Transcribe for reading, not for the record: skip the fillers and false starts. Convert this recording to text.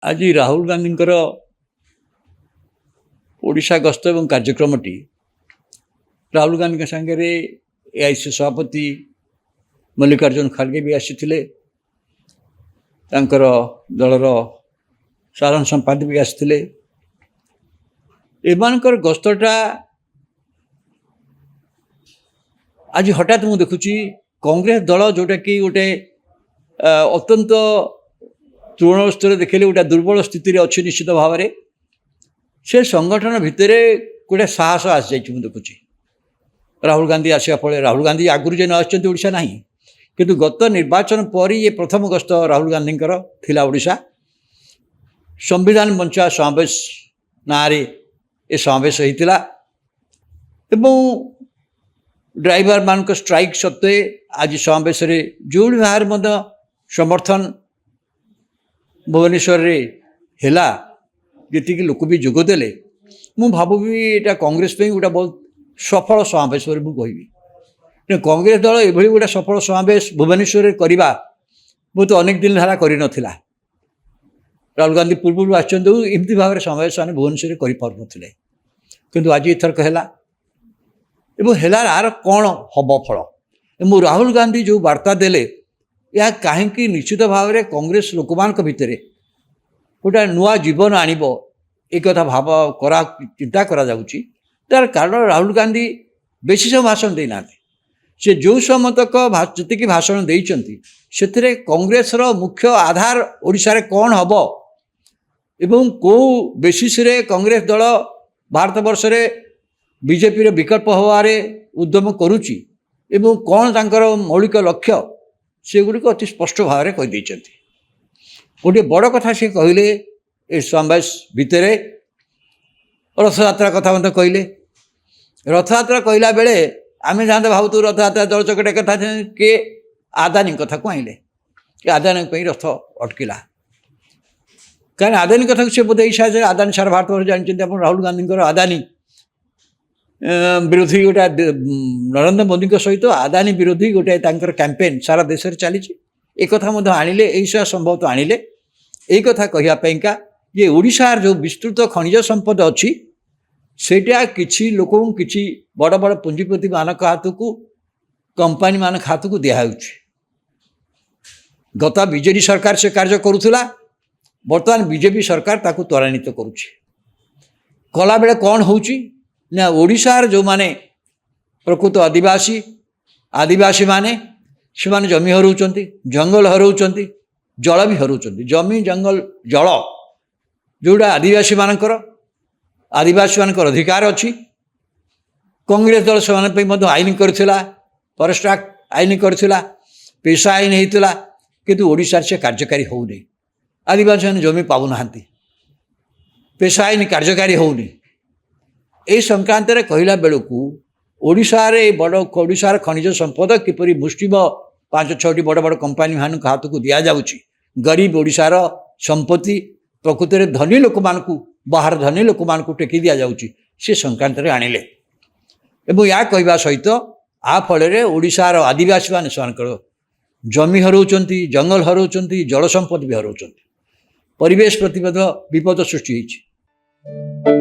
आज राहुल गांधी ओडिशा गस्त और कार्यक्रमटी राहुल गांधी सागर एआईसी सभापति मल्लिकार्जुन खड़गे भी आसी दलर साधारण संपादक भी आसते एमानकर गस्तटा आज हठात मुझे देखुची कांग्रेस दल जोटा कि गोटे अत्यंत तृणमूल स्तर देखिए गोटे दुर्बल स्थिति अच्छी निश्चित भाव में से संगठन भितर गोटे साहस आसी जाइए देखुची राहुल गांधी आसा फल राहुल गांधी आगुरी जेन आसा ना किंतु गत निर्वाचन पर ये प्रथम गस्त राहुल गांधी थिला ओडिशा संविधान बंचा समावेश ना ये समावेश होता ड्राइवर मान स्ट्राइक सत्वे आज समावेश जो भाव समर्थन भुवनेश्वर है जी लोक भी जोगदेले मु भावी यहाँ कांग्रेस गोटे बहुत सफल समावेश कहि कांग्रेस दल ये गोटे सफल समावेश भुवनेश्वर करवा बहुत अनेक दिन है कर नाला राहुल गांधी पूर्व आमती भाव में समावेश आने भुवनेश्वर कर किंतु आज एथरक है आर कौन हम फल राहुल गांधी जो वार्ता देले या कहीं निश्चित भाव में कांग्रेस लोक मान भितर गोटे नुआ जीवन आणव एक भाव करा चिंता करा जाउची तार कारण राहुल गांधी बेसी समय भाषण देना से जो समय तक जी भाषण देइचंती से कांग्रेस मुख्य आधार ओडिशा रे कौन हम एवं कौ बेसिस रे कांग्रेस दल भारत वर्ष रे बीजेपी रे विकल्प हवारे उद्यम करुची एवं कौन तांकर मौलिक लक्ष्य से गुड़िक अति स्पष्ट भाव में कहीदे गोटे बड़ कथा सी कहले ए समावेश भितर रथयात्रा कथा मत कहले रथयात्रा कहला बेले आम जहाँ भावतु रथयात्रा दल चकटा कथा किए आदानी कथा को आइले आदानी रथ अटकिला कहीं आदानी कथा से बोधे इच्छा है आदानी सारा भारत वर्ष जानते राहुल गांधी आदानी विरोधी गोटे नरेंद्र मोदी सहित आदानी विरोधी गोटे कैंपेन सारा देश में चली एक आणिले ऐसा संभवतः आणिले यही कथा कहवाईका ये ओडिशार जो विस्तृत खनिज संपद अच्छी सेटा किसी लोक किसी बड़ बड़ पुंजीपति मान हाथ को कंपानी मान हाथ को दिया गत बीजेडी सरकार से कार्य करुला बर्तमान बीजेपी सरकार ताकू त्वरान्वित करुच्ची कला बेले कौन होची ना ओडिशार जो माने प्रकृत आदिवासी माने से माने जमी हराउछंती जंगल हराउछंती जल भी हराउछंती जमी जंगल जल जोड़ा आदिवासी मानकर अधिकार अच्छी कांग्रेस दल से आईन करथिला फॉरेस्ट एक्ट आईन करथिला पेशा आईन होता किंतु ओडिशा से कार्यकारी होउनी आदिवासी मैंने जमी पाऊना पेशा आईन कार्यकारी होउनी ए संक्रांत रे कहला बेलू ओडिशा रे बड़ ओडिशार खनिज संपद किपरि मुष्टिम 5-6 बड़ बड़ कंपानी मान हाथ को दि जाऊँगी गरीब ओडिशार संपत्ति प्रकृत में धनी लोक मान बाहर धनी लोक मान टेकी दि जाऊँगी सी संक्रांत रे आणिले एवं या कहवा सहित आ फल ओडिशार आदिवासी मान जमी हराउछंती जंगल हराउछंती जल संपद भी हराउछंती परिवेश प्रति विपद सृष्टि होइछि।